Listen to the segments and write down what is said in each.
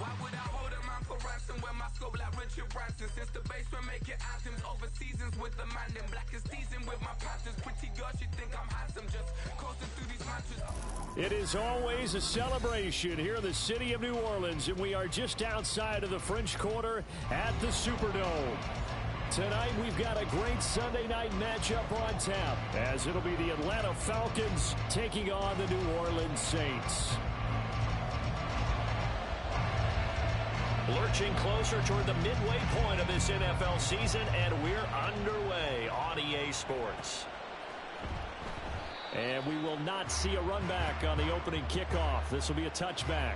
Why would I hold a man for ransom when my scope like Richard Branson? Since the basement making anthems over seasons with the man in black is teasing with my Panthers. Pretty girl, she think I'm handsome, just coasting through these mantras. It is always a celebration here in the city of New Orleans, and we are just outside of the French Quarter at the Superdome. Tonight, we've got a great Sunday night matchup on tap, as it'll be the Atlanta Falcons taking on the New Orleans Saints. Lurching closer toward the midway point of this NFL season, and we're underway on EA Sports. And we will not see a run back on the opening kickoff. This will be a touchback.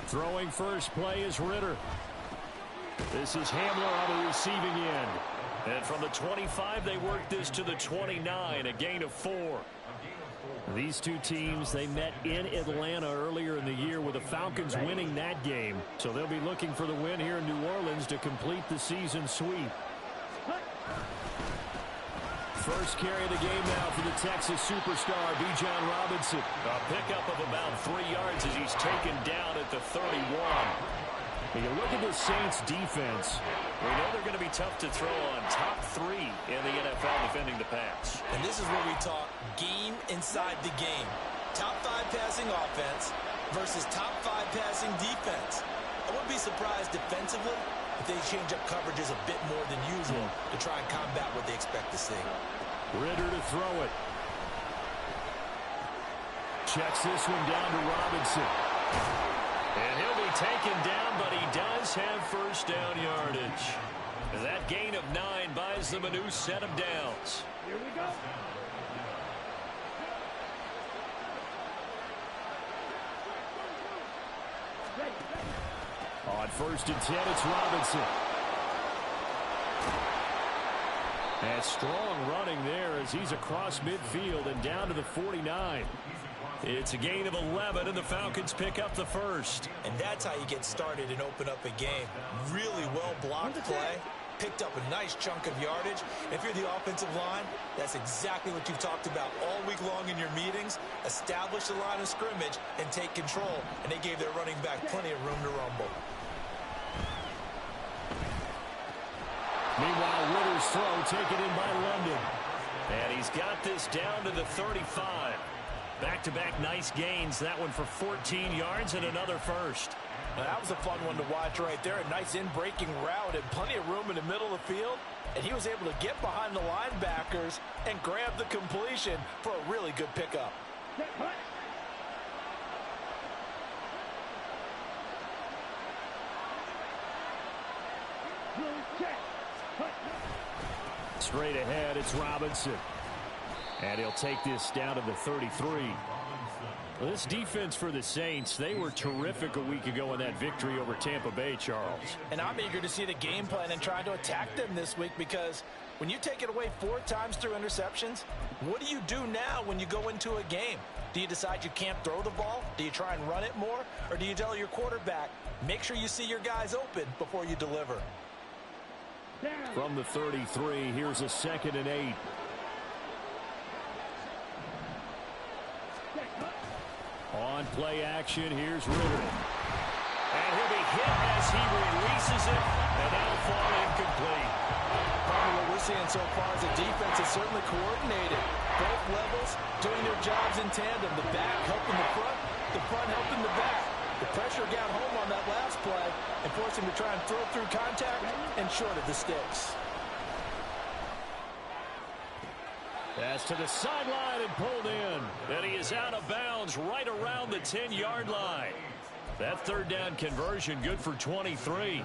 Throwing first play is Ritter. This is Hamler on the receiving end. And from the 25, they work this to the 29, a gain of 4. These two teams, they met in Atlanta earlier in the year with the Falcons winning that game. So they'll be looking for the win here in New Orleans to complete the season sweep. First carry of the game now for the Texas superstar, Bijan Robinson. A pickup of about 3 yards as he's taken down at the 31. When you look at the Saints defense, we know they're going to be tough to throw on. Top 3 in the NFL defending the pass. And this is where we talk game inside the game. Top 5 passing offense versus top 5 passing defense. I wouldn't be surprised defensively if they change up coverages a bit more than usual to try and combat what they expect to see. Ritter to throw it. Checks this one down to Robinson. And he'll be taken down, but he does have first down yardage. That gain of 9 buys them a new set of downs. Here we go. On first and 10, it's Robinson. And strong running there as he's across midfield and down to the 49. It's a gain of 11, and the Falcons pick up the first. And that's how you get started and open up a game. Really well-blocked play. Picked up a nice chunk of yardage. If you're the offensive line, that's exactly what you've talked about all week long in your meetings. Establish the line of scrimmage and take control. And they gave their running back plenty of room to rumble. Meanwhile, Ritter's throw taken in by London. And he's got this down to the 35. Back-to-back nice gains. That one for 14 yards and another first. Now, that was a fun one to watch right there. A nice in-breaking route and plenty of room in the middle of the field. And he was able to get behind the linebackers and grab the completion for a really good pickup. Straight ahead, it's Robinson. And he'll take this down to the 33. Well, this defense for the Saints, they were terrific a week ago in that victory over Tampa Bay, Charles. And I'm eager to see the game plan and try to attack them this week, because when you take it away 4 times through interceptions, what do you do now when you go into a game? Do you decide you can't throw the ball? Do you try and run it more? Or do you tell your quarterback, make sure you see your guys open before you deliver? From the 33, here's a 2nd and 8. On play action, here's Ritter. And he'll be hit as he releases it, and that'll fall incomplete. What we're seeing so far is the defense is certainly coordinated. Both levels doing their jobs in tandem. The back helping the front helping the back. The pressure got home on that last play and forced him to try and throw through contact and short of the sticks. Pass to the sideline and pulled in. And he is out of bounds right around the 10-yard line. That 3rd down conversion good for 23.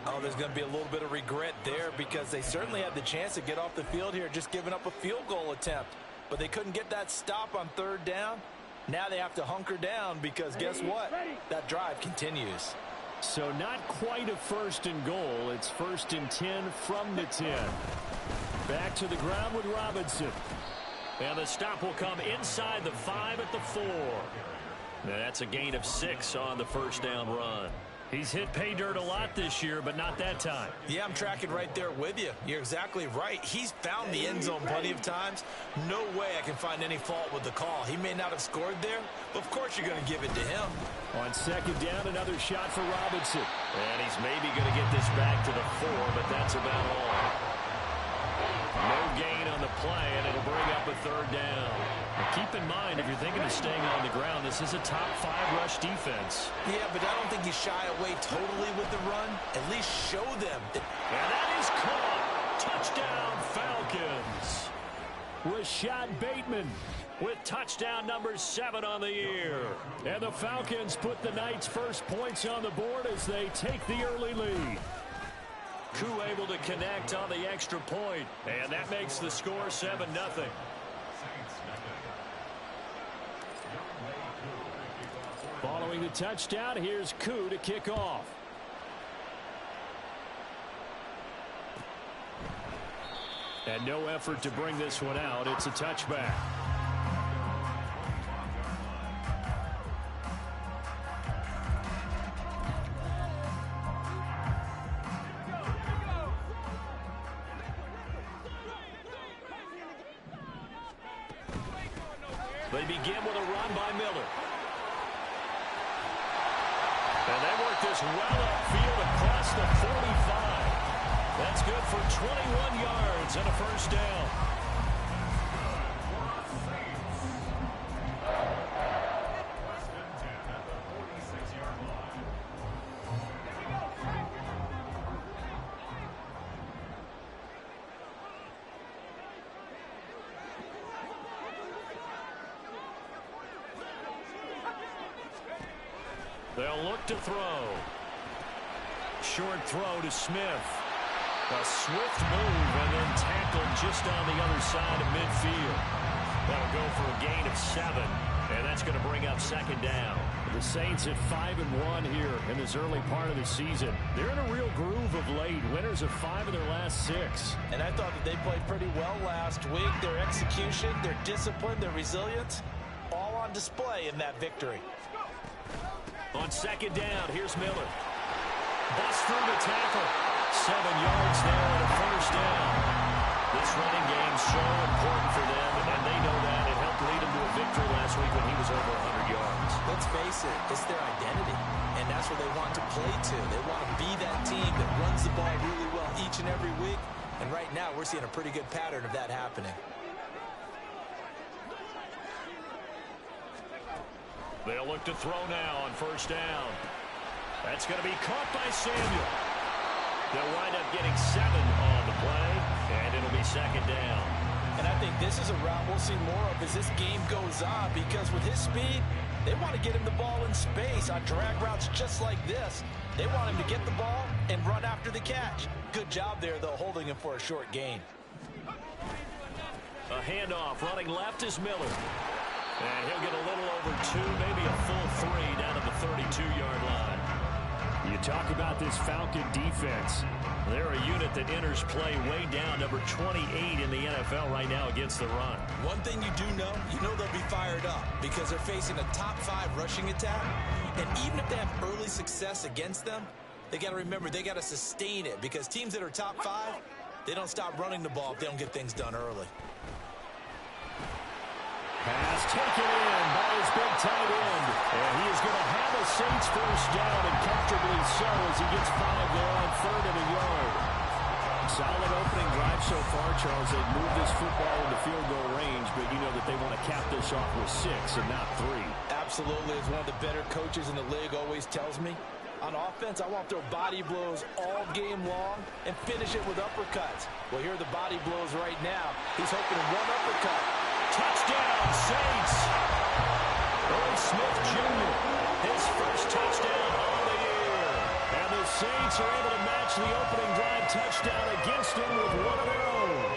Oh, there's going to be a little bit of regret there, because they certainly had the chance to get off the field here, just giving up a field goal attempt. But they couldn't get that stop on 3rd down. Now they have to hunker down, because guess what? That drive continues. So not quite a 1st and goal. It's 1st and 10 from the 10. Back to the ground with Robinson. And the stop will come inside the 5 at the 4. Now that's a gain of 6 on the first down run. He's hit pay dirt a lot this year, but not that time. Yeah, I'm tracking right there with you. You're exactly right. He's found the end zone plenty of times. No way I can find any fault with the call. He may not have scored there, but of course you're going to give it to him. On second down, another shot for Robinson. And he's maybe going to get this back to the 4, but that's about all. No gain on the play, and it'll bring up a third down. Now keep in mind, if you're thinking of staying on the ground, this is a top 5 rush defense. Yeah, but I don't think you shy away totally with the run. At least show them that. And that is caught. Touchdown, Falcons. Rashad Bateman with touchdown number 7 on the year. And the Falcons put the Knights' first points on the board as they take the early lead. Koo able to connect on the extra point, and that makes the score 7-0. Following the touchdown, here's Koo to kick off. And no effort to bring this one out. It's a touchback. They begin with a run by Miller. And they work this well upfield across the 45. That's good for 21 yards and a first down. They'll look to throw. Short throw to Smith. A swift move and then tackled just on the other side of midfield. That'll go for a gain of 7, and that's going to bring up second down. The Saints at 5-1 here in this early part of the season. They're in a real groove of late. Winners of 5 of their last 6. And I thought that they played pretty well last week. Their execution, their discipline, their resilience, all on display in that victory. On second down, here's Miller. Bust through the tackle. 7 yards there and a first down. This running game's so important for them, and they know that. It helped lead them to a victory last week when he was over 100 yards. Let's face it, it's their identity, and that's what they want to play to. They want to be that team that runs the ball really well each and every week, and right now we're seeing a pretty good pattern of that happening. They'll look to throw now on first down. That's going to be caught by Samuel. They'll wind up getting 7 on the play, and it'll be second down. And I think this is a route we'll see more of as this game goes on, because with his speed, they want to get him the ball in space on drag routes just like this. They want him to get the ball and run after the catch. Good job there, though, holding him for a short gain. A handoff running left is Miller. And he'll get a little over 2, maybe a full 3 down to the 32-yard line. You talk about this Falcon defense. They're a unit that enters play way down, number 28 in the NFL right now against the run. One thing you do know, they'll be fired up because they're facing a top 5 rushing attack. And even if they have early success against them, they got to remember they got to sustain it, because teams that are top 5, they don't stop running the ball if they don't get things done early. Pass taken in by his big tight end. And he is going to have a Saints first down, and comfortably so, as he gets 5 there on 3rd and a yard. Solid opening drive so far, Charles. They've moved this football into field goal range, but you know that they want to cap this off with 6 and not 3. Absolutely. As one of the better coaches in the league always tells me, on offense, I want to throw body blows all game long and finish it with uppercuts. Well, here are the body blows right now. He's hoping to run uppercut. Touchdown, Saints. Irv Smith Jr., his first touchdown on the year. And the Saints are able to match the opening drive touchdown against him with one of their own.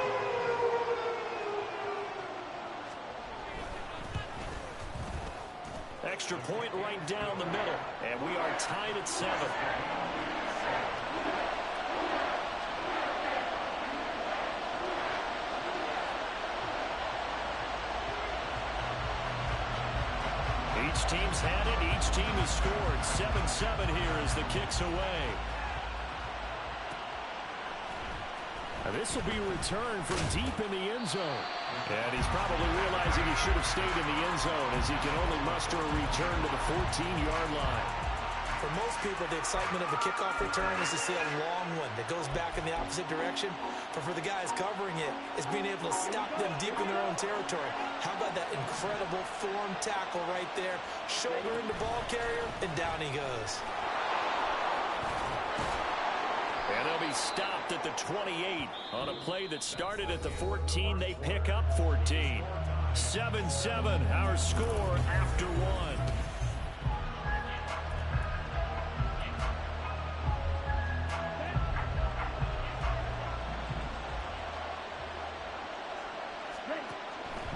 Extra point right down the middle, and we are tied at 7. Each team's had it. Each team has scored. 7-7 here as the kick's away. This will be returned from deep in the end zone. And he's probably realizing he should have stayed in the end zone as he can only muster a return to the 14-yard line. For most people, the excitement of a kickoff return is to see a long one that goes back in the opposite direction. But for the guys covering it, it's being able to stop them deep in their own territory. How about that incredible form tackle right there? Shoulder into ball carrier, and down he goes. And they'll be stopped at the 28 on a play that started at the 14. They pick up 14. 7-7, our score after one.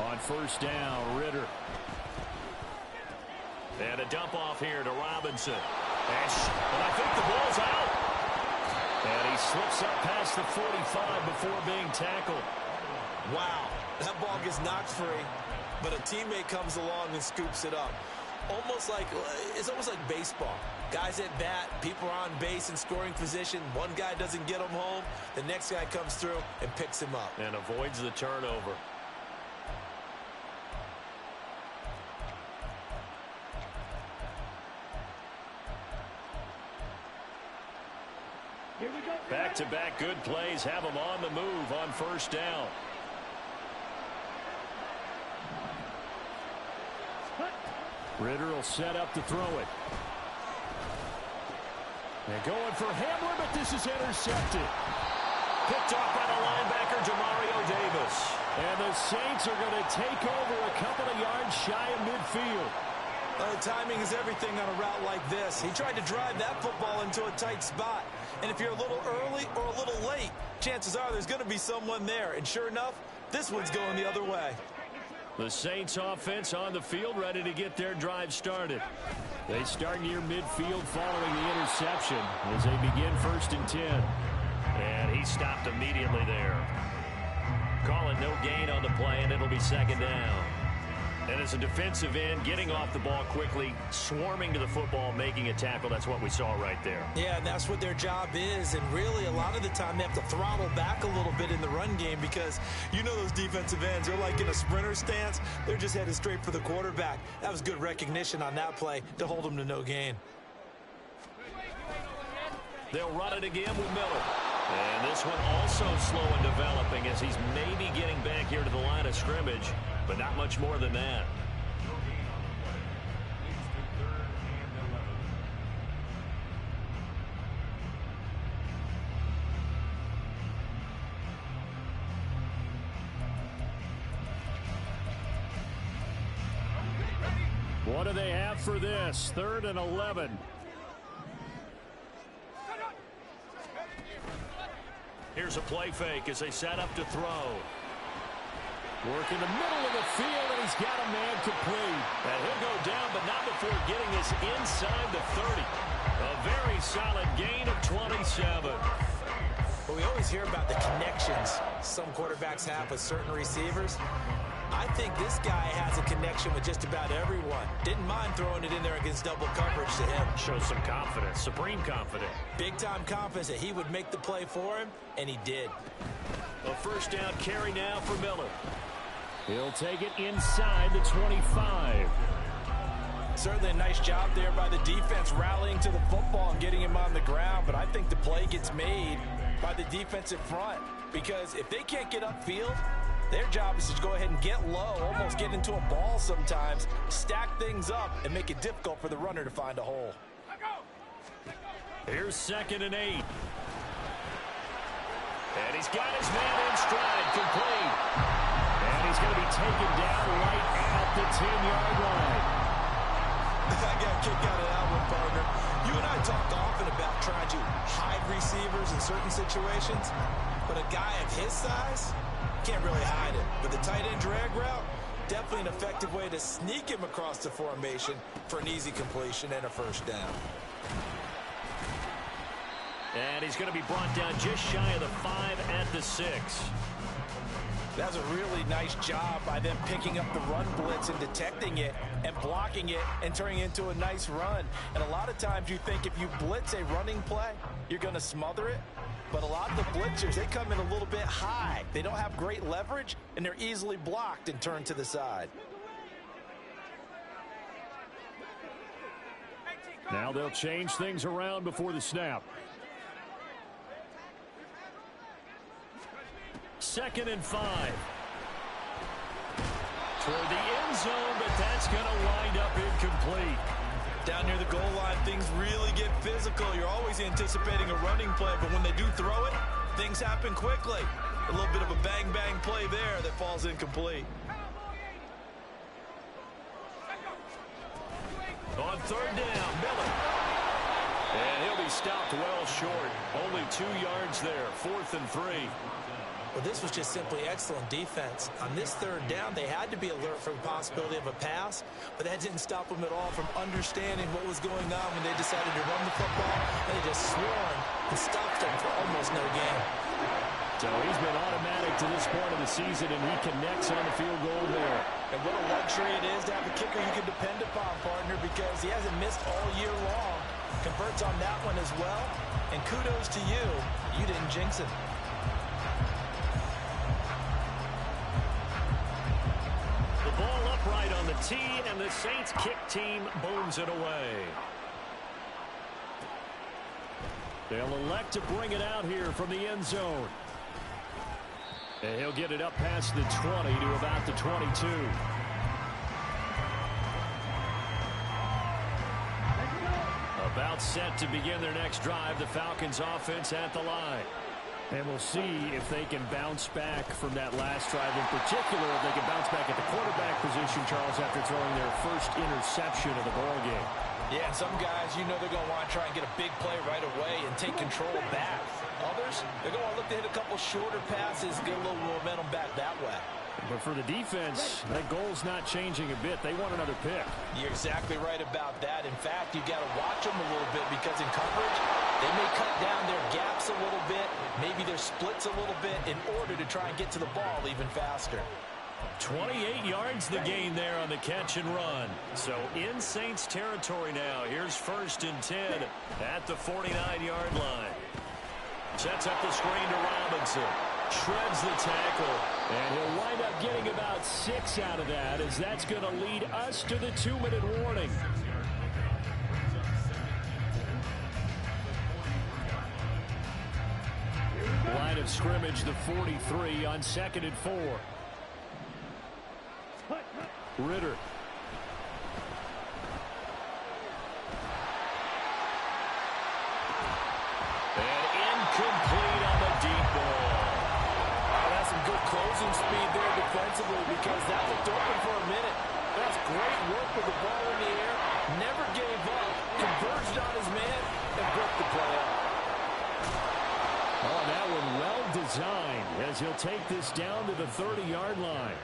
On first down, Ritter. And a dump off here to Robinson. And I think the ball's out. And he slips up past the 45 before being tackled. Wow, that ball gets knocked free, but a teammate comes along and scoops it up. It's almost like baseball. Guys at bat, people are on base in scoring position. One guy doesn't get him home. The next guy comes through and picks him up. And avoids the turnover. Back-to-back good plays have them on the move on first down. Ritter will set up to throw it. They're going for Hamler, but this is intercepted. Picked off by the linebacker, Demario Davis. And the Saints are going to take over a couple of yards shy of midfield. Timing is everything on a route like this. He tried to drive that football into a tight spot. And if you're a little early or a little late, chances are there's going to be someone there. And sure enough, this one's going the other way. The Saints offense on the field ready to get their drive started. They start near midfield following the interception as they begin 1st and 10. And he stopped immediately there. Call it no gain on the play, and it'll be 2nd down. And as a defensive end, getting off the ball quickly, swarming to the football, making a tackle, that's what we saw right there. Yeah, and that's what their job is. And really, a lot of the time, they have to throttle back a little bit in the run game because you know those defensive ends, they're like in a sprinter stance. They're just headed straight for the quarterback. That was good recognition on that play to hold them to no gain. They'll run it again with Miller. And this one also slow in developing as he's maybe getting back here to the line of scrimmage, but not much more than that. What do they have for this? 3rd and 11. Here's a play fake as they set up to throw. Work in the middle of the field, and he's got a man complete. And he'll go down, but not before getting this inside the 30. A very solid gain of 27. But we always hear about the connections some quarterbacks have with certain receivers. I think this guy has a connection with just about everyone. Didn't mind throwing it in there against double coverage to him. Shows some confidence, supreme confidence. Big-time confidence that he would make the play for him, and he did. A 1st down carry now for Miller. He'll take it inside the 25. Certainly a nice job there by the defense rallying to the football and getting him on the ground, but I think the play gets made by the defensive front because if they can't get upfield, their job is to go ahead and get low, almost get into a ball sometimes, stack things up, and make it difficult for the runner to find a hole. Here's 2nd and 8. And he's got his man in stride, complete. And he's going to be taken down right at the 10-yard line. I got a kick out of that one, partner. You and I talk often about trying to hide receivers in certain situations, but a guy of his size can't really hide it. But the tight end drag route, definitely an effective way to sneak him across the formation for an easy completion and a 1st down. And he's going to be brought down just shy of the 5 at the 6. That's a really nice job by them picking up the run blitz and detecting it and blocking it and turning it into a nice run. And a lot of times you think if you blitz a running play, you're going to smother it. But a lot of the blitzers, they come in a little bit high. They don't have great leverage, and they're easily blocked and turned to the side. Now they'll change things around before the snap. 2nd and 5. Toward the end zone, but that's going to wind up incomplete. Down near the goal line, things really get physical. You're always anticipating a running play, but when they do throw it, things happen quickly. A little bit of a bang-bang play there that falls incomplete. On 3rd down, Miller. And he'll be stopped well short. Only 2 yards there, 4th and 3. Well, this was just simply excellent defense. On this 3rd down, they had to be alert for the possibility of a pass, but that didn't stop them at all from understanding what was going on when they decided to run the football, and they just swarmed and stopped them for almost no gain. So he's been automatic to this point of the season, and he connects on the field goal there. And what a luxury it is to have a kicker you can depend upon, partner, because he hasn't missed all year long. Converts on that one as well, and kudos to you. You didn't jinx him. Ball upright on the tee, and the Saints kick team booms it away. They'll elect to bring it out here from the end zone. And he'll get it up past the 20 to about the 22. About set to begin their next drive, the Falcons offense at the line. And we'll see if they can bounce back from that last drive. In particular, if they can bounce back at the quarterback position, Charles, after throwing their first interception of the ballgame. Yeah, some guys, you know they're going to want to try and get a big play right away and take control back. Others, they're going to look to hit a couple shorter passes, get a little momentum back that way. But for the defense, that goal's not changing a bit. They want another pick. You're exactly right about that. In fact, you got to watch them a little bit because in coverage, they may cut down their gaps a little bit, maybe their splits a little bit in order to try and get to the ball even faster. 28 yards the gain there on the catch and run. So in Saints territory now. Here's 1st and 10 at the 49-yard line. Sets up the screen to Robinson. Shreds the tackle. And he'll wind up getting about 6 out of that, as that's going to lead us to the 2-minute warning. Line of scrimmage, the 43 on 2nd and 4. Ritter. And incomplete on the deep ball. Oh, that's some good closing speed there defensively because that looked open for a minute. That's great work with the ball in the air. Never gave up. Converged on his man and broke the play up. Oh, that one well designed as he'll take this down to the 30-yard line.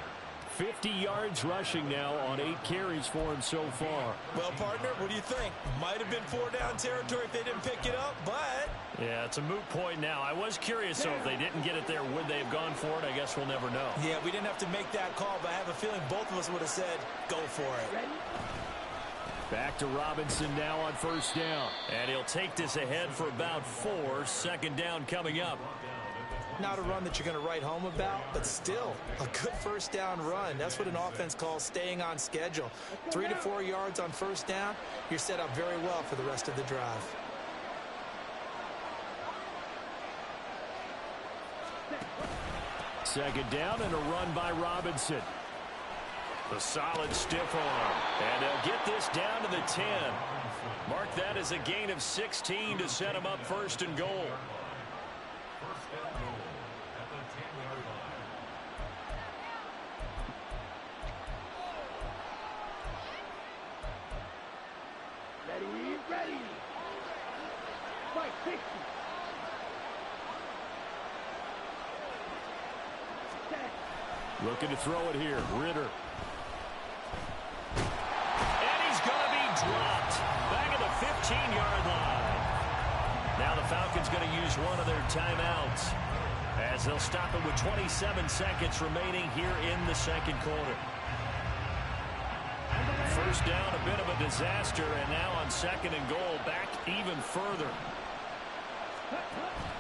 50 yards rushing now on 8 carries for him so far. Well, partner, what do you think? Might have been 4-down territory if they didn't pick it up, but... Yeah, it's a moot point now. I was curious, so if they didn't get it there, would they have gone for it? I guess we'll never know. Yeah, we didn't have to make that call, but I have a feeling both of us would have said, go for it. Back to Robinson now on 1st down. And he'll take this ahead for about 4. 2nd down coming up. Not a run that you're going to write home about, but still a good 1st down run. That's what an offense calls staying on schedule. 3 to 4 yards on 1st down, you're set up very well for the rest of the drive. Second down and a run by Robinson. The solid stiff arm. And they'll get this down to the 10. Mark that as a gain of 16 to set them up 1st and goal. Ready. Fight 60. Looking to throw it here. Ritter. And he's going to be dropped. Back at the 15-yard line. Now the Falcons going to use one of their timeouts. as they'll stop it with 27 seconds remaining here in the second quarter. First down, a bit of a disaster, and now on second and goal, back even further.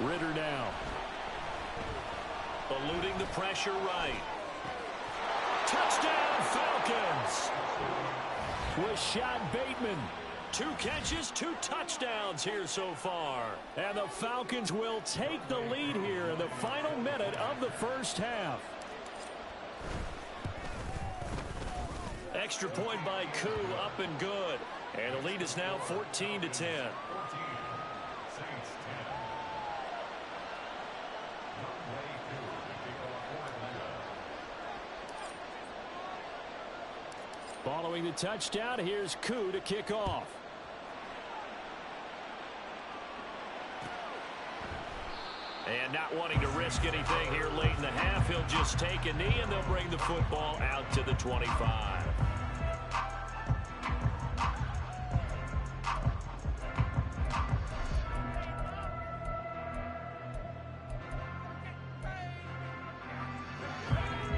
Ritter now. Eluding the pressure right. Touchdown, Falcons! Rashad Bateman. 2 catches, 2 touchdowns here so far. And the Falcons will take the lead here in the final minute of the first half. Extra point by Koo, up and good. And the lead is now 14-10. Following the touchdown, here's Koo to kick off. And not wanting to risk anything here late in the half, he'll just take a knee and they'll bring the football out to the 25.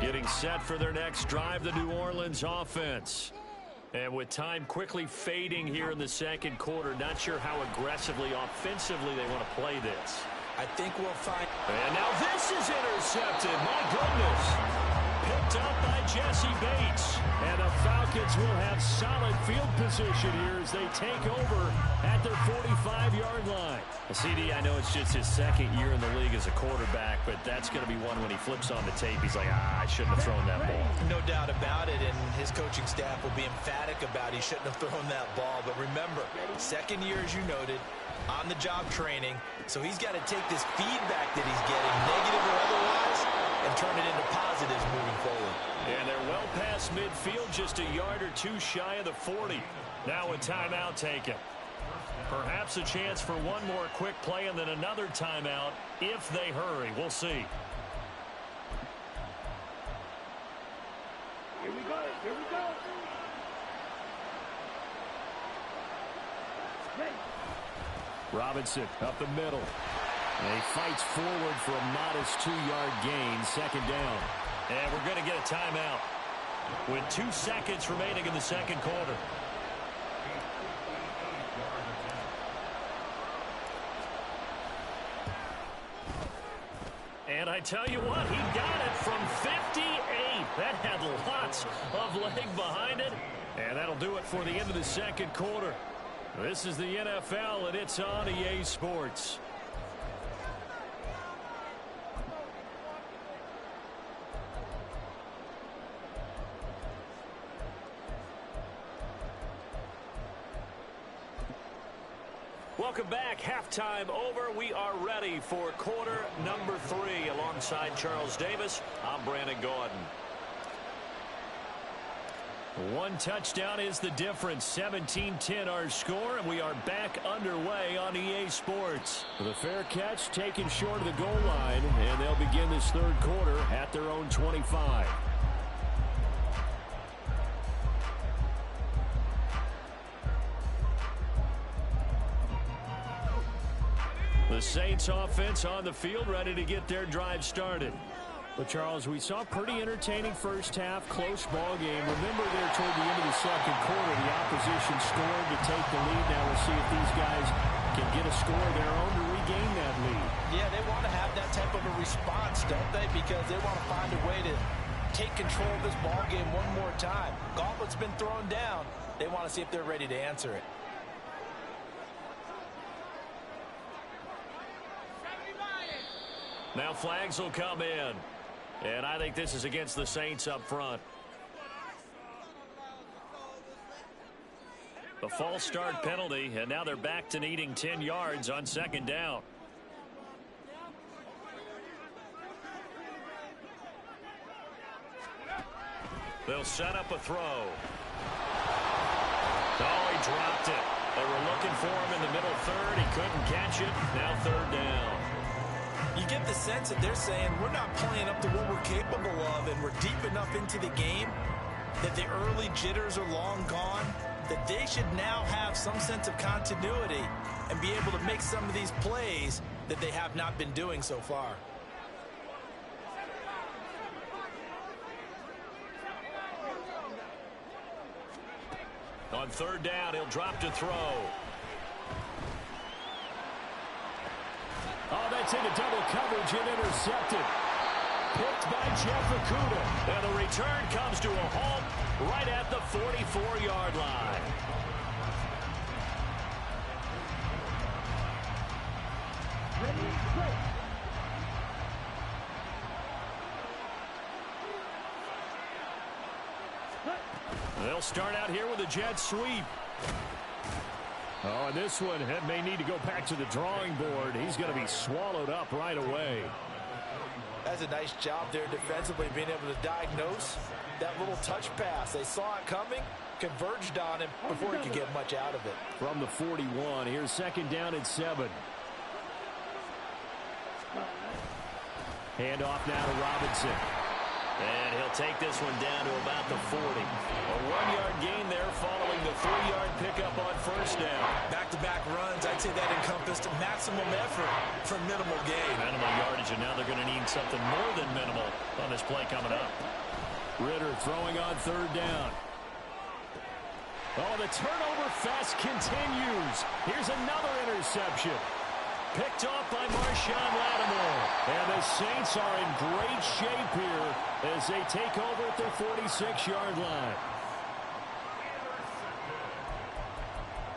Getting set for their next drive, the New Orleans offense. And with time quickly fading here in the second quarter, not sure how aggressively, offensively they want to play this. I think we'll find. And now this is intercepted. My goodness. Picked up by Jesse Bates. And the Falcons will have solid field position here as they take over at their 45-yard line. CD, I know it's just his second year in the league as a quarterback, but that's going to be one when he flips on the tape. He's like, I shouldn't have thrown that ball. No doubt about it, and his coaching staff will be emphatic about he shouldn't have thrown that ball. But remember, second year, as you noted, on-the-job training, so he's got to take this feedback that he's getting, negative or otherwise, and turn it into positives moving forward. And they're well past midfield, just a yard or 2 shy of the 40. Now a timeout taken. Perhaps a chance for one more quick play and then another timeout if they hurry. We'll see. Here we go. Here we go. Robinson up the middle. And he fights forward for a modest 2-yard gain, second down. And we're going to get a timeout with 2 seconds remaining in the second quarter. And I tell you what, he got it from 58. That had lots of leg behind it. And that'll do it for the end of the second quarter. This is the NFL, and it's on EA Sports. Welcome back. Halftime over. We are ready for quarter number 3. Alongside Charles Davis, I'm Brandon Gordon. 1 touchdown is the difference. 17-10 our score, and we are back underway on EA Sports. The fair catch taken short of the goal line, and they'll begin this third quarter at their own 25. The Saints offense on the field, ready to get their drive started. But, Charles, we saw a pretty entertaining first half, close ball game. Remember there toward the end of the second quarter, the opposition scored to take the lead. Now we'll see if these guys can get a score of their own to regain that lead. Yeah, they want to have that type of a response, don't they? Because they want to find a way to take control of this ball game one more time. Gauntlet's been thrown down. They want to see if they're ready to answer it. Now flags will come in. And I think this is against the Saints up front. The false start penalty, and now they're back to needing 10 yards on second down. They'll set up a throw. Oh, he dropped it. They were looking for him in the middle third. He couldn't catch it. Now third down. You get the sense that they're saying we're not playing up to what we're capable of, and we're deep enough into the game that the early jitters are long gone, that they should now have some sense of continuity and be able to make some of these plays that they have not been doing so far. On third down, he'll drop to throw. Oh, that's into double coverage and intercepted. Picked by Jeff Okudah. And the return comes to a halt right at the 44-yard line. They'll start out here with a jet sweep. Oh, and this one may need to go back to the drawing board. He's going to be swallowed up right away. That's a nice job there defensively, being able to diagnose that little touch pass. They saw it coming, converged on him before he could get much out of it. From the 41, here's second down and 7. Handoff now to Robinson. And he'll take this one down to about the 40. A 1-yard gain there following the 3-yard pickup on first down. Back-to-back runs, I'd say that encompassed maximum effort for minimal gain. Minimal yardage, and now they're going to need something more than minimal on this play coming up. Ritter throwing on third down. Oh, the turnover fest continues. Here's another interception. Picked off by Marshawn Lattimore. And the Saints are in great shape here as they take over at their 46-yard line.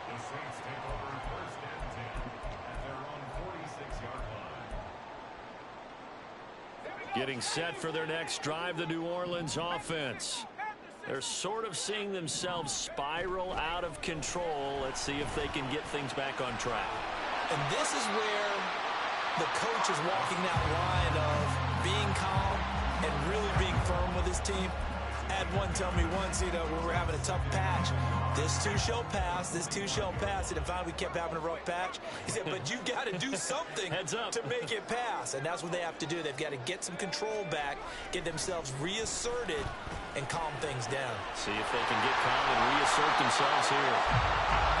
The Saints take over first and 10 at their own 46-yard line. Getting set for their next drive, the New Orleans offense. They're sort of seeing themselves spiral out of control. Let's see if they can get things back on track. And this is where the coach is walking that line of being calm and really being firm with his team. Had one tell me once, when we're having a tough patch, this too shall pass, this too shall pass. And if we kept having a rough patch, he said, but you got to do something Heads up. to make it pass. And that's what they have to do. They've got to get some control back, get themselves reasserted, and calm things down. See if they can get calm and reassert themselves here.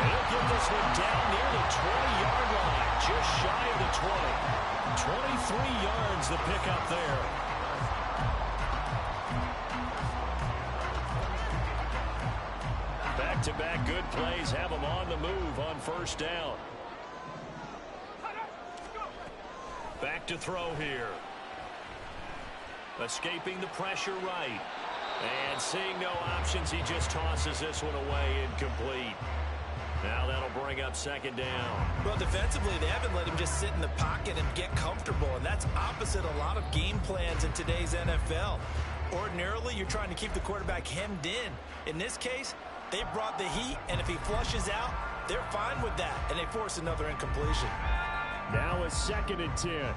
They'll get this one down near the 20-yard line, just shy of the 20. 23 yards the pickup there. Back-to-back good plays have them on the move on first down. Back to throw here. Escaping the pressure right. And seeing no options, he just tosses this one away incomplete. Now that'll bring up second down. Well, defensively, they haven't let him just sit in the pocket and get comfortable, and that's opposite a lot of game plans in today's NFL. Ordinarily, you're trying to keep the quarterback hemmed in. In this case, they brought the heat, and if he flushes out, they're fine with that, and they force another incompletion. Now a second and 10.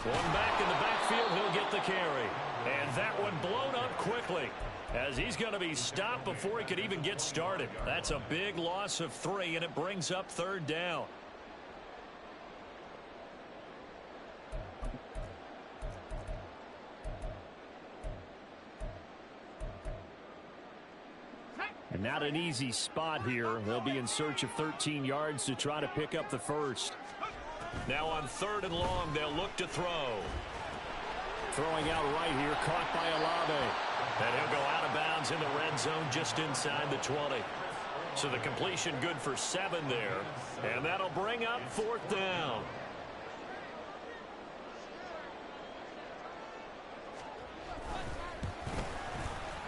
One back in the backfield, he'll get the carry. And that one blown up quickly as he's going to be stopped before he could even get started. That's a big loss of 3, and it brings up third down. And not an easy spot here. They'll be in search of 13 yards to try to pick up the first. Now on third and long, they'll look to throw. Throwing out right here, caught by Olave. And he'll go out of bounds in the red zone just inside the 20. So the completion good for 7 there. And that'll bring up fourth down.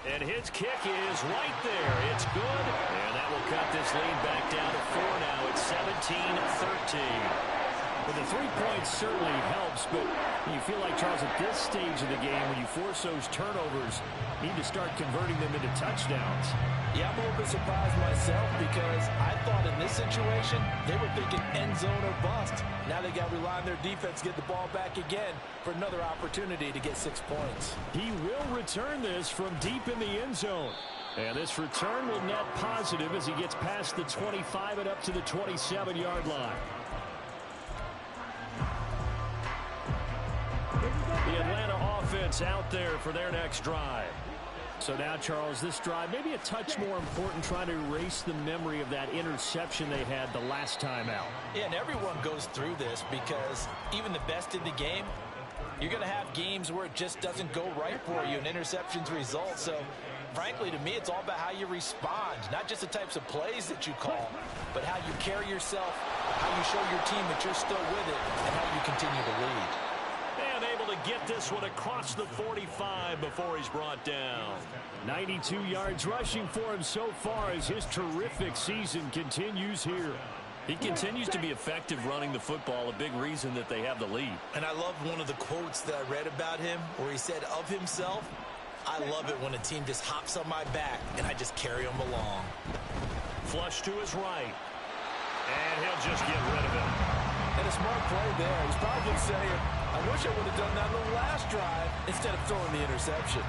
And his kick is right there. It's good. And that will cut this lead back down to 4 now. It's 17-13. Well, the 3 points certainly helps, but you feel like, Charles, at this stage of the game, when you force those turnovers, you need to start converting them into touchdowns. Yeah, I'm a little bit surprised myself because I thought in this situation, they were thinking end zone or bust. Now they got to rely on their defense to get the ball back again for another opportunity to get 6 points. He will return this from deep in the end zone. And this return will net positive as he gets past the 25 and up to the 27-yard line. The Atlanta offense out there for their next drive. So now, Charles, this drive maybe a touch more important, trying to erase the memory of that interception they had the last time out. Yeah, and everyone goes through this because even the best in the game, You're going to have games where it just doesn't go right for you and interceptions result. So, frankly, to me, it's all about how you respond, not just the types of plays that you call, but how you carry yourself, how you show your team that you're still with it, and how you continue to lead. And able to get this one across the 45 before he's brought down. 92 yards rushing for him so far as his terrific season continues here. He continues to be effective running the football, a big reason that they have the lead. And I love one of the quotes that I read about him where he said of himself, I love it when a team just hops on my back and I just carry them along. Flush to his right. And he'll just get rid of it. And a smart play there. He's probably saying, I wish I would have done that on the last drive instead of throwing the interception.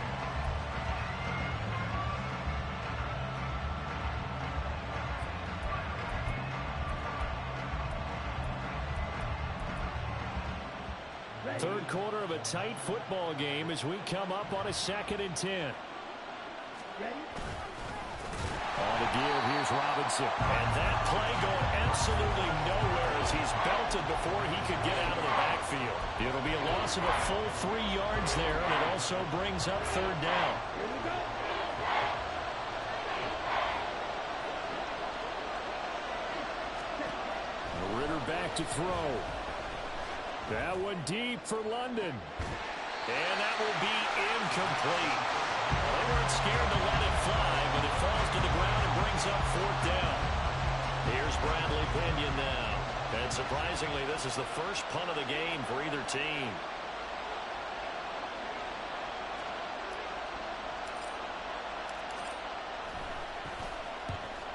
Third quarter of a tight football game as we come up on a 2nd and 10. On the give, here's Robinson. And that play going absolutely nowhere as he's belted before he could get out of the backfield. It'll be a loss of a full 3 yards there, and it also brings up 3rd down. Ritter back to throw. That one deep for London. And that will be incomplete. Well, they weren't scared to let it fly, but it falls to the ground and brings up 4th down. Here's Bradley Pinion now. And surprisingly, this is the first punt of the game for either team.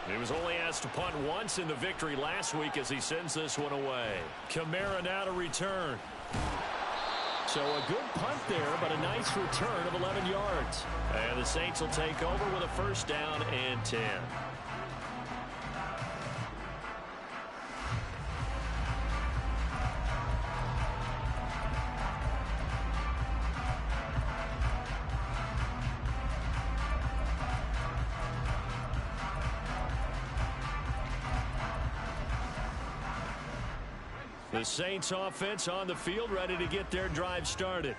He was only asked to punt once in the victory last week as he sends this one away. Kamara now to return. So a good punt there, but a nice return of 11 yards. And the Saints will take over with a 1st down and 10. The Saints offense on the field, ready to get their drive started.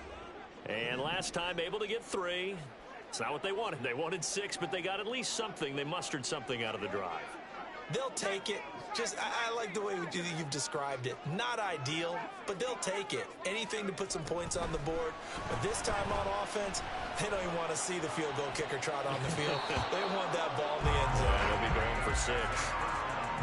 And last time able to get 3. It's not what they wanted. They wanted 6, but they got at least something. They mustered something out of the drive. They'll take it. I like the way you've described it. Not ideal, but they'll take it. Anything to put some points on the board. But this time on offense, they don't even want to see the field goal kicker trot on the field. They want that ball in the end zone. They'll be going for 6.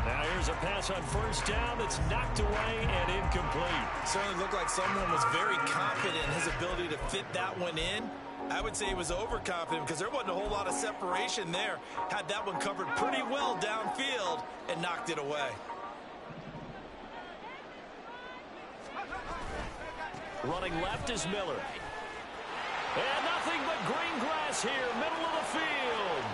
Now here's a pass on 1st down that's knocked away and incomplete. Certainly looked like someone was very confident in his ability to fit that one in. I would say he was overconfident because there wasn't a whole lot of separation there. Had that one covered pretty well downfield and knocked it away. Running left is Miller. And nothing but green grass here, middle of the field.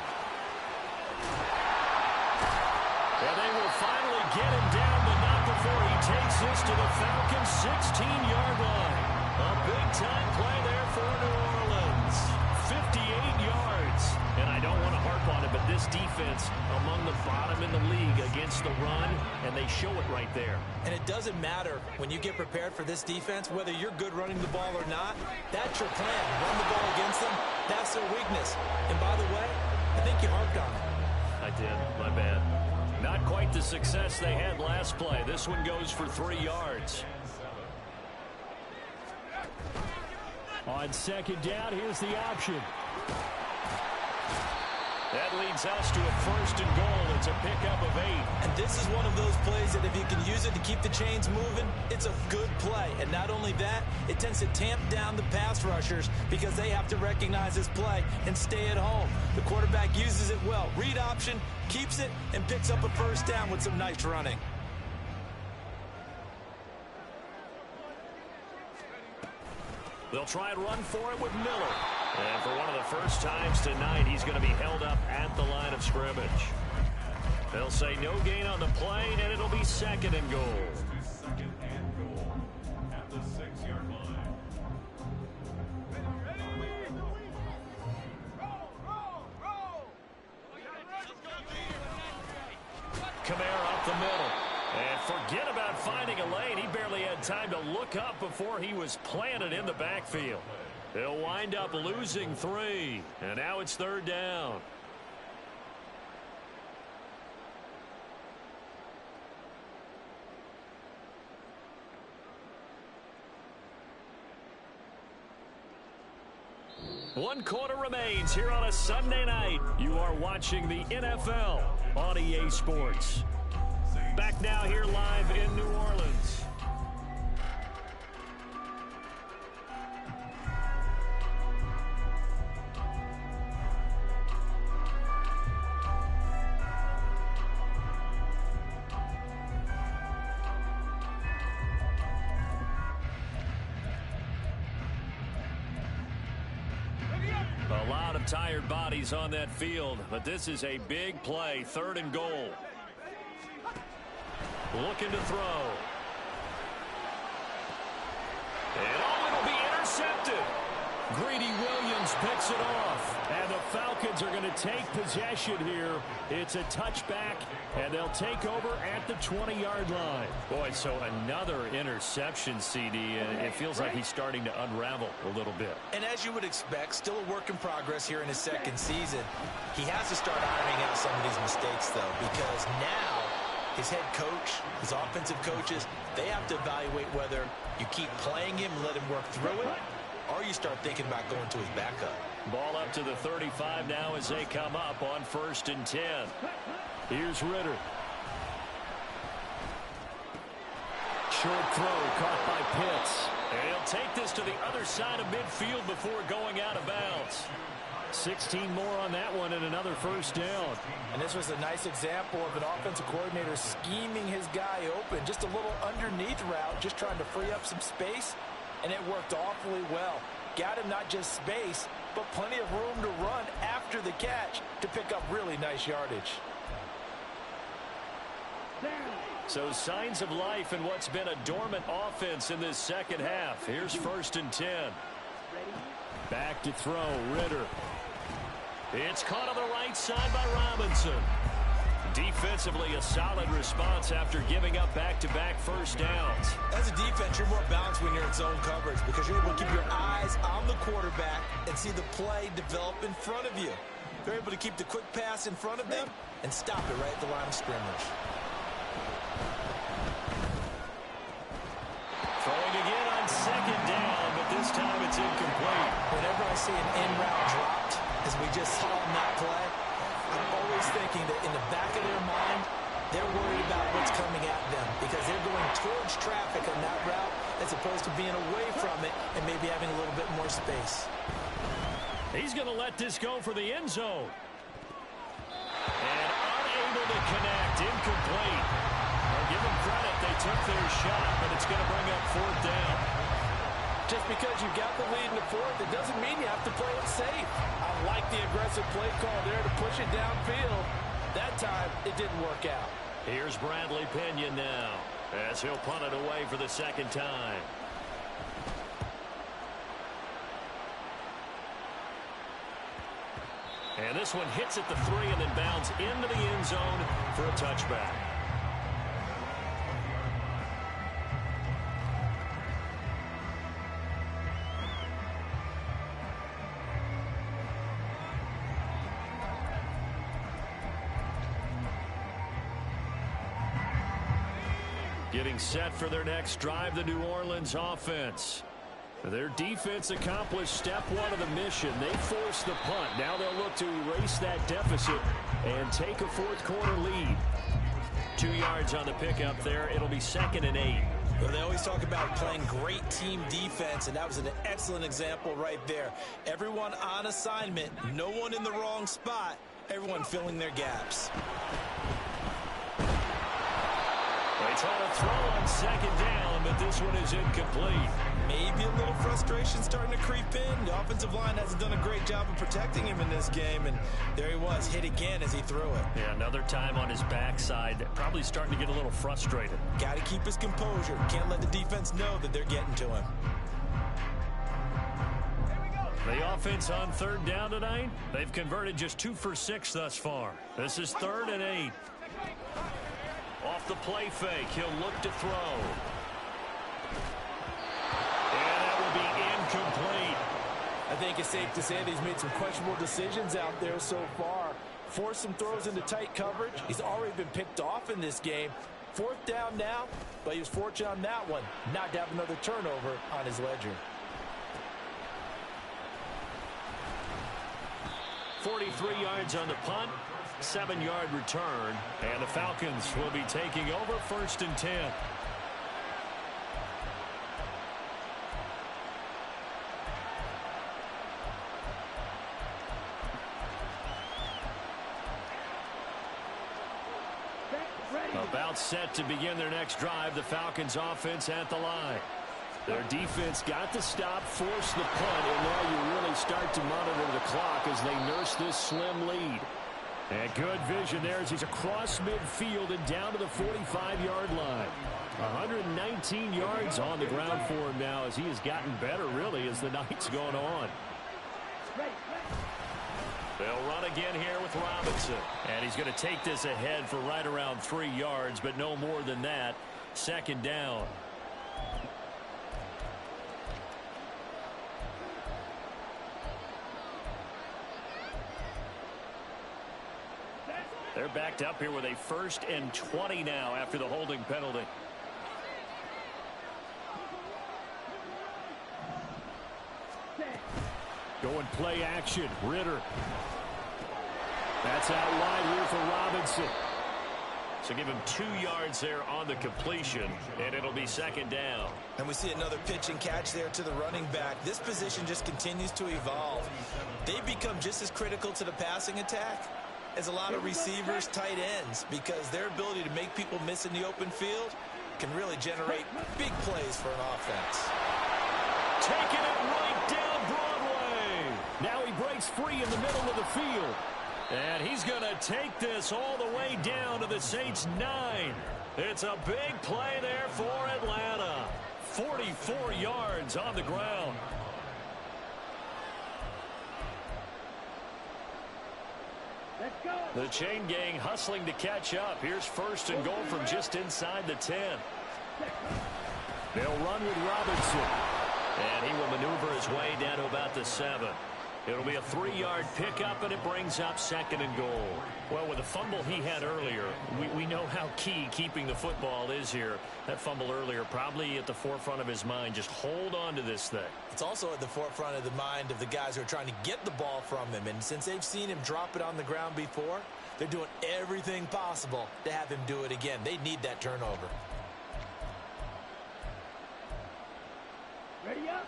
And they will finally get him down, but not before he takes this to the Falcons' 16-yard line. A big-time play there for New Orleans. 58 yards. And I don't want to harp on it, but this defense among the bottom in the league against the run, and they show it right there. And it doesn't matter when you get prepared for this defense, whether you're good running the ball or not, that's your plan. Run the ball against them, that's their weakness. And by the way, I think you harped on it. I did. My bad. Not quite the success they had last play. This one goes for 3 yards. On 2nd down, here's the option. That leads us to a 1st and goal. It's a pickup of 8. And this is one of those plays that if you can use it to keep the chains moving, it's a good play. And not only that, it tends to tamp down the pass rushers because they have to recognize this play and stay at home. The quarterback uses it well. Read option, keeps it, and picks up a 1st down with some nice running. They'll try and run for it with Miller. And for one of the first times tonight, he's going to be held up at the line of scrimmage. They'll say no gain on the play, and it'll be 2nd and goal. 2nd and goal at the 6-yard line. Kamara up the middle. And Forget about finding a lane. He barely had time to look up before he was planted in the backfield. They'll wind up losing 3, and now it's 3rd down. One quarter remains here on a Sunday night. You are watching the NFL on EA Sports. Back now here live in New Orleans. A lot of tired bodies on that field, but this is a big play, 3rd and goal. Looking to throw. And it'll be intercepted. Greedy Williams picks it off. And the Falcons are going to take possession here. It's a touchback, and they'll take over at the 20-yard line. Boy, so another interception, CD, and it feels like he's starting to unravel a little bit. And as you would expect, still a work in progress here in his 2nd season. He has to start ironing out some of these mistakes, though, because now his head coach, his offensive coaches, they have to evaluate whether you keep playing him and let him work through it, or you start thinking about going to his backup. Ball up to the 35 now as they come up on 1st and 10. Here's Ritter. Short throw caught by Pitts. And he'll take this to the other side of midfield before going out of bounds. 16 more on that one and another 1st down. And this was a nice example of an offensive coordinator scheming his guy open. Just a little underneath route, just trying to free up some space. And it worked awfully well. Got him not just space, but plenty of room to run after the catch to pick up really nice yardage. So signs of life in what's been a dormant offense in this 2nd half. Here's 1st and 10. Back to throw, Ritter. It's caught on the right side by Robinson. Defensively, a solid response after giving up back-to-back 1st downs. As a defense, you're more balanced when you're in zone coverage because you're able to keep your eyes on the quarterback and see the play develop in front of you. They're able to keep the quick pass in front of them and stop it right at the line of scrimmage. Throwing again on 2nd down, but this time it's incomplete. Whenever I see an in-route dropped, as we just saw in that play, I'm always thinking that in the back of their mind, they're worried about what's coming at them because they're going towards traffic on that route as opposed to being away from it and maybe having a little bit more space. He's going to let this go for the end zone. And unable to connect, incomplete. I'll give them credit, they took their shot, but it's going to bring up 4th down. Just because you got the lead in the 4th, it doesn't mean you have to play it safe. I like the aggressive play call there to push it downfield. That time, it didn't work out. Here's Bradley Pinion now as he'll punt it away for the 2nd time. And this one hits at the 3 and then bounds into the end zone for a touchback. Getting set for their next drive, the New Orleans offense. Their defense accomplished step 1 of the mission. They forced the punt. Now they'll look to erase that deficit and take a 4th quarter lead. 2 yards on the pickup there. It'll be 2nd and 8. Well, they always talk about playing great team defense, and that was an excellent example right there. Everyone on assignment, no one in the wrong spot, everyone filling their gaps. They try to throw on 2nd down, but this one is incomplete. Maybe a little frustration starting to creep in. The offensive line hasn't done a great job of protecting him in this game, and there he was, hit again as he threw it. Yeah, another time on his backside, probably starting to get a little frustrated. Got to keep his composure. Can't let the defense know that they're getting to him. The offense on 3rd down tonight, they've converted just 2 for 6 thus far. This is 3rd and 8. Off the play fake. He'll look to throw. And that will be incomplete. I think it's safe to say that he's made some questionable decisions out there so far. Forced some throws into tight coverage. He's already been picked off in this game. 4th down now, but he was fortunate on that one not to have another turnover on his ledger. 43 yards on the punt, 7-yard return, and the Falcons will be taking over 1st and 10. About set to begin their next drive, the Falcons offense at the line. Their defense got the stop, forced the punt, and now you really start to monitor the clock as they nurse this slim lead. And good vision there as he's across midfield and down to the 45-yard line. 119 yards on the ground for him now as he has gotten better, really, as the night's gone on. They'll run again here with Robinson. And he's going to take this ahead for right around 3 yards, but no more than that. 2nd down. They're backed up here with a 1st and 20 now after the holding penalty. Going play action. Ritter. That's out wide here for Robinson. So give him 2 yards there on the completion, and it'll be 2nd down. And we see another pitch and catch there to the running back. This position just continues to evolve. They become just as critical to the passing attack as a lot of receivers, tight ends, because their ability to make people miss in the open field can really generate big plays for an offense. Taking it right down Broadway. Now he breaks free in the middle of the field. And he's going to take this all the way down to the Saints 9. It's a big play there for Atlanta. 44 yards on the ground. The chain gang hustling to catch up. Here's 1st and goal from just inside the 10. They'll run with Robinson. And he will maneuver his way down to about the 7. It'll be a 3-yard pickup, and it brings up 2nd and goal. Well, with the fumble he had earlier, we know how key keeping the football is here. That fumble earlier probably at the forefront of his mind. Just hold on to this thing. It's also at the forefront of the mind of the guys who are trying to get the ball from him. And since they've seen him drop it on the ground before, they're doing everything possible to have him do it again. They need that turnover.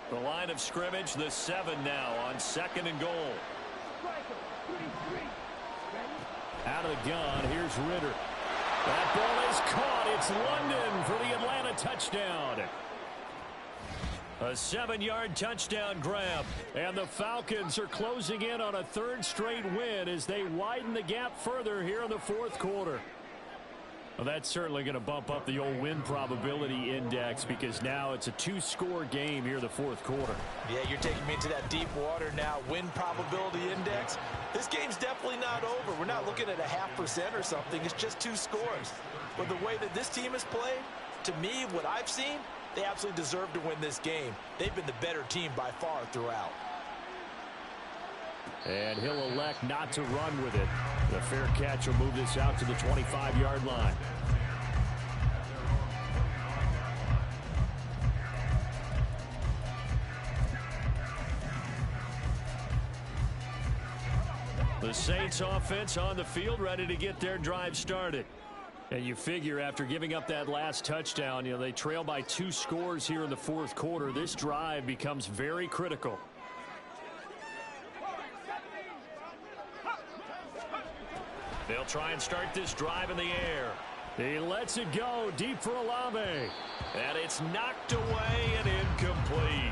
The line of scrimmage, the 7 now on 2nd and goal. Out of the gun, here's Ritter. That ball is caught. It's London for the Atlanta touchdown. A 7-yard touchdown grab. And the Falcons are closing in on a 3rd straight win as they widen the gap further here in the 4th quarter. Well, that's certainly going to bump up the old win probability index because now it's a 2-score game here in the 4th quarter. Yeah, you're taking me into that deep water now. Win probability index. This game's definitely not over. We're not looking at a 0.5% or something. It's just 2 scores. But the way that this team has played, to me, what I've seen, they absolutely deserve to win this game. They've been the better team by far throughout. And he'll elect not to run with it. The fair catch will move this out to the 25-yard line. The Saints offense on the field ready to get their drive started. And you figure after giving up that last touchdown, they trail by 2 scores here in the 4th quarter. This drive becomes very critical. They'll try and start this drive in the air. He lets it go deep for Olave. And it's knocked away and incomplete.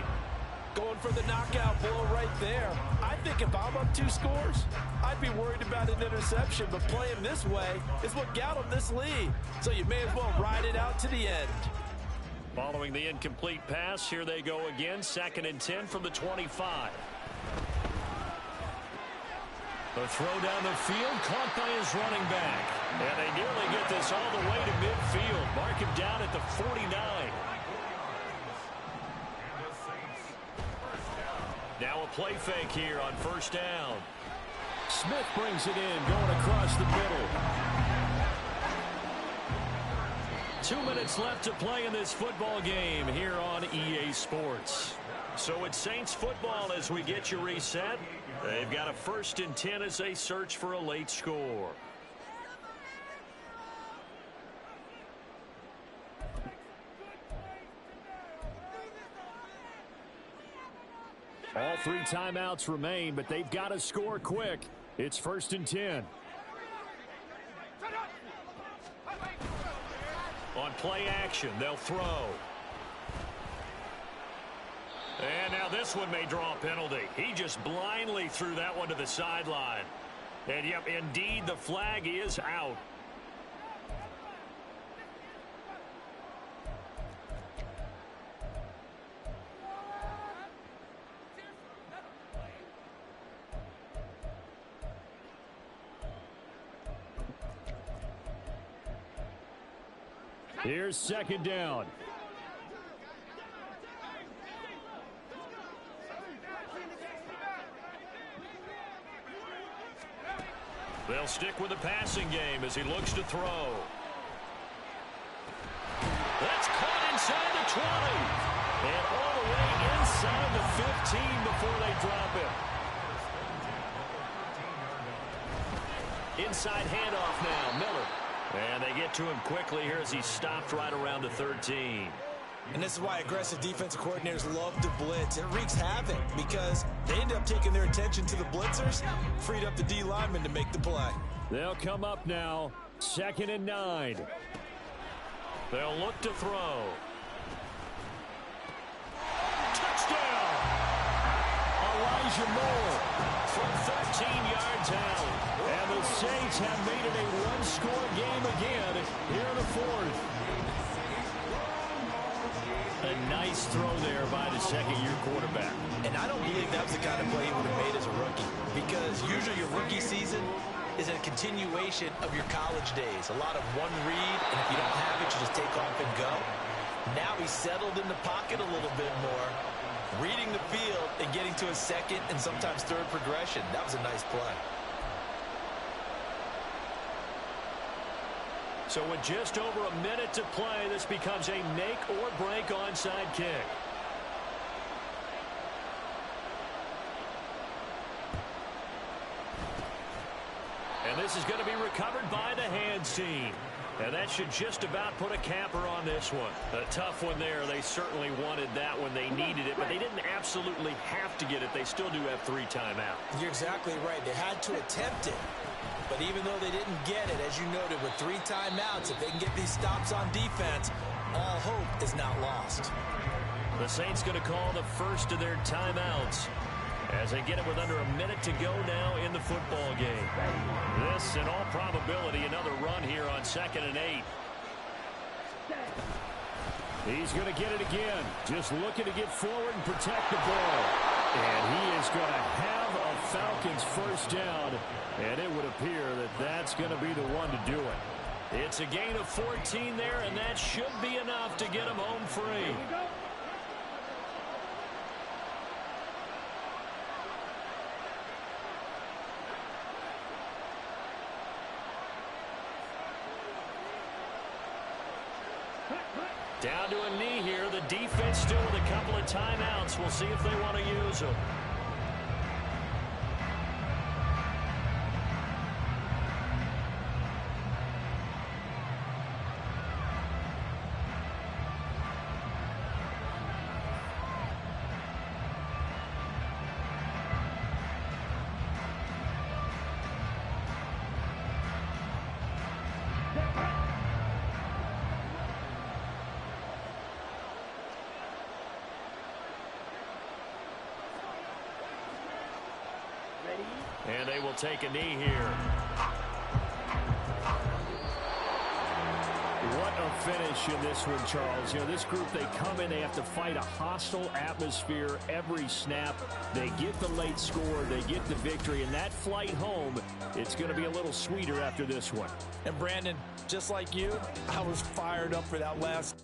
Going for the knockout blow right there. I think if I'm up 2 scores, I'd be worried about an interception. But playing this way is what got them this lead. So you may as well ride it out to the end. Following the incomplete pass, here they go again. 2nd and 10 from the 25. A throw down the field, caught by his running back. And they nearly get this all the way to midfield. Mark him down at the 49. Now a play fake here on first down. Smith brings it in, going across the middle. 2 minutes left to play in this football game here on EA Sports. So it's Saints football as we get you reset. They've got a 1st and 10 as they search for a late score. All 3 timeouts remain, but they've got to score quick. It's 1st and 10. On play action, they'll throw. And now this one may draw a penalty. He just blindly threw that one to the sideline. And yep, indeed, the flag is out. Here's 2nd down. They'll stick with the passing game as he looks to throw. That's caught inside the 20. And all the way inside the 15 before they drop it. Inside handoff now, Miller. And they get to him quickly here as he stopped right around the 13. And this is why aggressive defensive coordinators love to blitz. It wreaks havoc because they end up taking their attention to the blitzers, freed up the D lineman to make the play. They'll come up now, 2nd and 9. They'll look to throw. Touchdown! Elijah Moore From 13 yards out. And the Saints have made it a one-score game again here in the 4th. A nice throw there by the second-year quarterback. And I don't believe that was the kind of play he would have made as a rookie, because usually your rookie season is a continuation of your college days. A lot of one read, and if you don't have it, you just take off and go. Now he's settled in the pocket a little bit more, reading the field and getting to a 2nd and sometimes 3rd progression. That was a nice play. So with just over a minute to play, this becomes a make-or-break onside kick. And this is going to be recovered by the hands team. And that should just about put a capper on this one. A tough one there. They certainly wanted that when they needed it, but they didn't absolutely have to get it. They still do have 3 timeouts. You're exactly right. They had to attempt it. But even though they didn't get it, as you noted, with 3 timeouts, if they can get these stops on defense, all hope is not lost. The Saints going to call the first of their timeouts as they get it with under a minute to go now in the football game. This, in all probability, another run here on 2nd and 8. He's going to get it again. Just looking to get forward and protect the ball. And he is going to have a Falcons first down. And it would appear that that's going to be the one to do it. It's a gain of 14 there, and that should be enough to get him home free. Down to a knee here. The defense still with a couple of timeouts. We'll see if they want to use them. And they will take a knee here. What a finish in this one, Charles. You know, this group, they come in, they have to fight a hostile atmosphere every snap. They get the late score, they get the victory, and that flight home, it's going to be a little sweeter after this one. And Brandon, just like you, I was fired up for that last